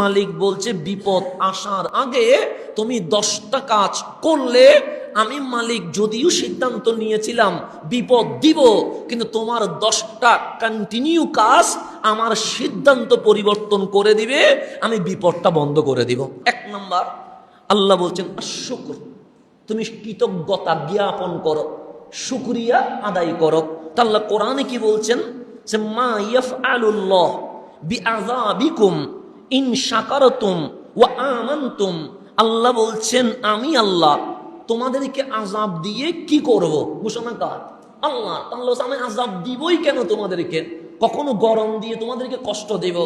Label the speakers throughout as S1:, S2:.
S1: মালিক বলছে বিপদ আসার আগে তুমি 10টা কাজ করলে আমি মালিক যদিও সিদ্ধান্ত নিয়েছিলাম বিপদ দিব, কিন্তু তোমার 10টা কন্টিনিউ কাজ আমার সিদ্ধান্ত পরিবর্তন করে দিবে, আমি বিপদটা বন্ধ করে দিব। 1 নাম্বার, আল্লাহ বলছেন শুকর, তুমি কৃতজ্ঞতা জ্ঞাপন করো, শুকরিয়া আদায় করো। তা আল্লাহ কোরআনে কি বলছেন, যে মা ইয়াফআলুল্লাহ বিআযাবিকুম ইন শাকারতুম ওয়া আমানতুম। আল্লাহ বলছেন আমি আল্লাহ তোমাদেরকে আযাব দিয়ে কি করব, ঘোষণা কার? আল্লাহ। তাহলে আমি আযাব দিবই কেন তোমাদেরকে? কখনো গরম দিয়ে তোমাদেরকে কষ্ট দেব,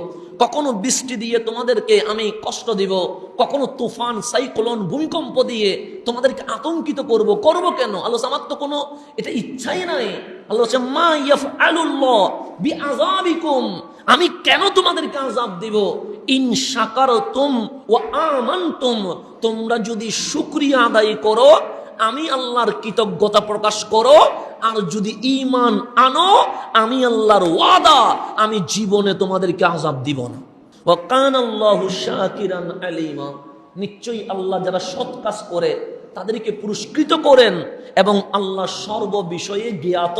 S1: কখনো বৃষ্টি দিয়ে তোমাদেরকে আমি কষ্ট দিব, কখনো তুফান সাইক্লোন ভূমিকম্প দিয়ে তোমাদেরকে আতঙ্কিত করব কেন? আল্লাহ আমার তো কোনো এটা ইচ্ছাই নাই। আল্লাহ মা ইয়াফআলুল্লাহ বিআযাবিকুম, আমি কেন তোমাদেরকে আযাব দিব? ইন শাকারতুম ওয়া আমানতুম, তোমরা যদি শুকরিয়া আদায় করো, আমি আল্লাহর কৃতজ্ঞতা প্রকাশ করো, আর যদি ঈমান আনো, আমি আল্লাহর ওয়াদা আমি জীবনে তোমাদেরকে আযাব দিব না। ওয়া কানাল্লাহু শাকিরান আলিমা, নিশ্চয়ই আল্লাহ যারা সৎ কাজ করে তাদেরকে পুরস্কৃত করেন এবং আল্লাহ সর্ব বিষয়ে জ্ঞাত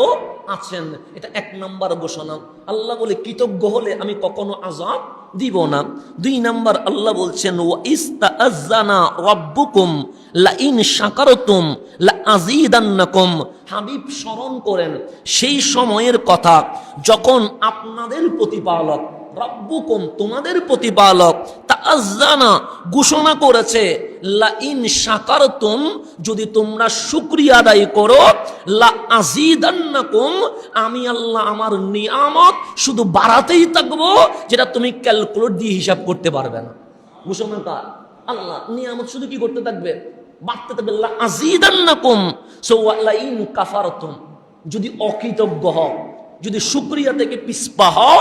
S1: আছেন। এটা 1 নাম্বার ঘোষণা। আল্লাহ বলে কৃতজ্ঞ হলে আমি কখনো আযাব দিব না। 2 নাম্বার, আল্লাহ বলছেন ওয়া ইস্তাআযানা রাব্বুকুম লা ইন শাকারতুম লা আযীদান্নাকুম। হাবিব স্মরণ করেন সেই সময়ের কথা যখন আপনাদের প্রতিপালক রাব্বুকুম, তোমাদের প্রতিপালক, তাআযানা ঘোষণা করেছে লা ইন শাকারতুম, যদি তোমরা শুকরিয়া আদায় করো, লা আযীদান্নাকুম, আমি আল্লাহ আমার নিয়ামত শুধু বাড়াতেই থাকবো, যেটা তুমি ক্যালকুলেট দিয়ে হিসাব করতে পারবে না। ঘোষণা কার? আল্লাহ। নিয়ামত শুধু কি করতে থাকবে? বাড়তে থাকবে। লা আযীদান্নাকুম, সো লা ইন কাফারতুম, যদি অকৃতজ্ঞ হও, যদি শুকরিয়া থেকে পিছপা হও,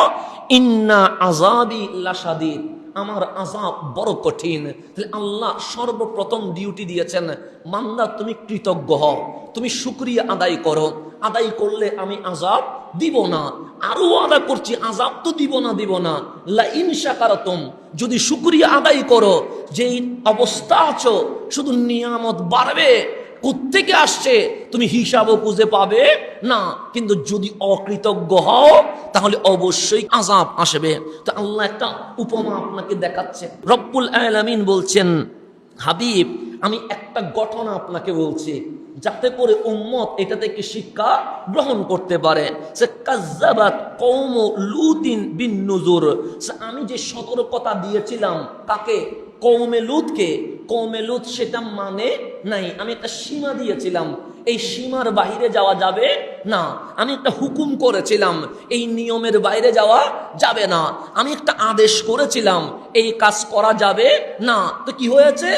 S1: ইন্না আযাবি লাশাদীদ, আমার আযাব বড় কঠিন। তাহলে আল্লাহ সর্বপ্রথম ডিউটি দিয়েছেন, বান্দা তুমি কৃতজ্ঞ হও, তুমি শুকরিয়া আদায় করো, আদায় করলে আমি আযাব দিব না। আরো আদা করছি, আযাব তো দিব না। লা ইন শাকারতুম, যদি শুকরিয়া আদায় করো, যেই অবস্থা আছো শুধু নিয়ামত বাড়বে, কোত্থেকে আসছে তুমি হিসাবও খুঁজে পাবে না। কিন্তু যদি অকৃতজ্ঞ হও তাহলে অবশ্যই আযাব আসবে। তো আল্লাহ একটা উপমা আপনাকে দেখাচ্ছে। রব্বুল আলামিন বলছেন, হাবিব আমি একটা ঘটনা আপনাকে বলছি, যাতে করে উম্মত এটা থেকে শিক্ষা গ্রহণ করতে পারে। সে কাজ্জাবাত কওম লুতিন বিন নুজুর, আমি যে সতর্কতা দিয়েছিলাম কাকে? কওমে লুতকে। কওমে লুত সেটা মানে নাই, আমি একটা সীমা দিয়েছিলাম, এই সীমার বাইরে যাওয়া যাবে না। আমি একটা হুকুম করেছিলাম, এই নিয়মের বাইরে যাওয়া যাবে না। আমি একটা আদেশ করেছিলাম, এই কাজ করা যাবে না। তো কি হয়েছে?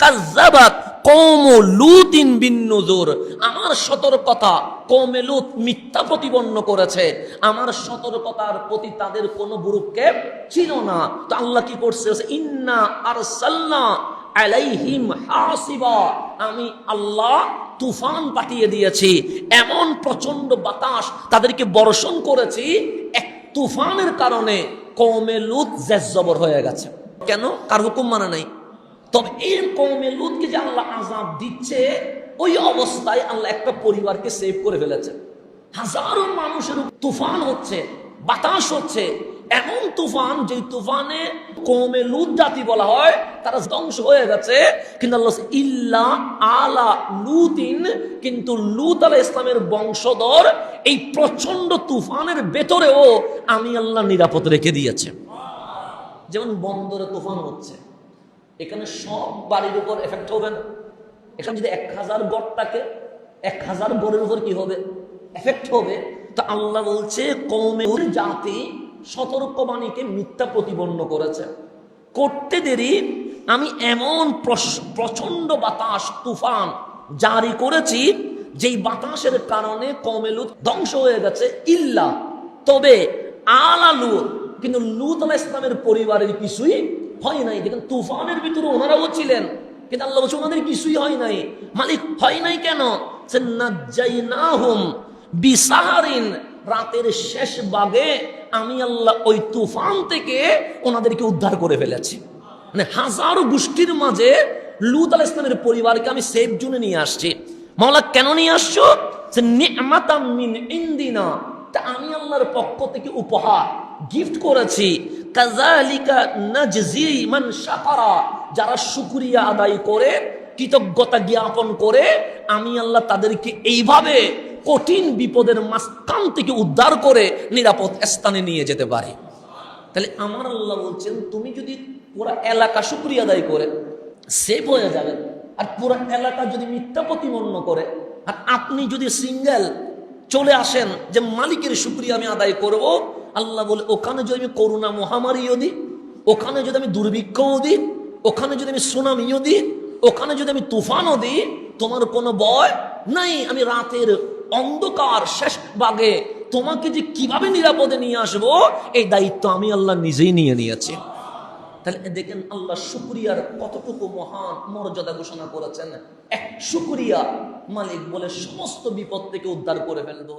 S1: কাজ্জাবাত কওম লুতিন বিন নুজুর, আমার সতর্কতা কওমে লুত মিথ্যা প্রতিপন্ন করেছে, আমার সতর্কতার প্রতি তাদের কোনো ভ্রুক্ষেপ ছিল না। তো আল্লাহ কি করছে? ইন্না আরসালনা আলাইহিম হাসিবা, আমি আল্লাহ তুফান পাঠিয়ে দিয়েছি, এমন প্রচন্ড বাতাস তাদেরকে বর্ষণ করেছি, এক তুফানের কারণে কওমে লুত জেজ্জবর হয়ে গেছে। কেন? কার হুকুম মানে নাই। তবে এই কওমে লুতকে যে আল্লাহ আযাব দিচ্ছে, ওই অবস্থায় আল্লাহ একটা পরিবারকে সেভ করে ফেলেছে। হাজারো মানুষের তুফান হচ্ছে, বাতাস হচ্ছে, এমন তুফান যে তুফানে কওমে লুত জাতি বলা হয় তারা ধ্বংস হয়ে গেছে। কিন্তু আল্লাহ ইল্লা আলা লুতিন, কিন্তু লুত আলাইহিস সালামের বংশধর এই প্রচন্ড তুফানের ভেতরেও আমি আল্লাহ নিরাপদ রেখে দিয়েছে। যেমন বন্দরে তুফান হচ্ছে, এখানে সব বাড়ির উপর এফেক্ট হবে না। এখানে যদি 1000 গড় থাকে, 1000 গড়ের উপর কি হবে? এফেক্ট হবে। তো আল্লাহ বলছে কওমে জাতি সতর্কবাণীকে মিথ্যা প্রতিপন্ন করেছে, করতে দেরি আমি এমন প্রচন্ড বাতাস তুফান জারি করেছি, যেই বাতাসের কারণে কওমে লুত ধ্বংস হয়ে গেছে। ইল্লা, তবে আলা লুত, কিন্তু লুত আলাইহিস সালামের পরিবারের কিছুই হয় নাই। দেখেন তুফানের ভিতরে ওনারাও ছিলেন, কিন্তু আল্লাহ বলছে ওনাদের কিছুই হয় নাই। মালিক হয় নাই কেন? নাজ্জাইনাহুম বিসাহারিন, রাতের শেষ ভাগে আমি আল্লাহ ওই তুফান থেকে ওনাদেরকে উদ্ধার করে ফেলেছি। মানে হাজারো গোষ্ঠীর মাঝে লূত আলাইহিস সালামের পরিবারকে আমি সেফ জোনে নিয়ে আসছি। মাওলা কেন নিয়ে আসছো? যে নি'মাতাম মিন ইনদিনা, তা আমি আল্লাহর পক্ষ থেকে উপহার গিফট করেছি। কাযালিকা নাজজি মান শাকারা, যারা শুকরিয়া আদায় করে, কৃতজ্ঞতা জ্ঞাপন করে, আমি আল্লাহ তাদেরকে এইভাবে কঠিন বিপদের মাঝখান থেকে উদ্ধার করে নিরাপদ স্থানে নিয়ে যেতে পারি। তাহলে আমার আল্লাহ বলছেন, তুমি যদি পুরা এলাকা শুকরিয়া আদায় করে সেফ হয়ে যাবেন, আর পুরা এলাকা যদি মিথ্যা প্রতিপন্ন করে, আর আপনি যদি সিঙ্গেল চলে আসেন যে মালিকের শুকরিয়া আমি আদায় করব, আল্লাহ বলে ওখানে যদি আমি করোনা মহামারীও দিই, ওখানে যদি আমি দুর্ভিক্ষও দিই, ওখানে যদি আমি সুনামিও দিই, ওখানে যদি আমি তুফানও দিই, তোমার কোনো ভয় নাই। আমি রাতের অন্ধকার শেষ ভাগে তোমাকে যে কিভাবে নিরাপদে নিয়ে আসবো, এই দায়িত্ব আমি আল্লাহ নিজেই নিয়ে নিয়েছি। তাহলে দেখেন আল্লাহ শুকরিয়ার কতটুকু মহান মর্যাদা ঘোষণা করেছেন। এক শুকরিয়া মালিক বলে সমস্ত বিপদ থেকে উদ্ধার করে ফেলবো।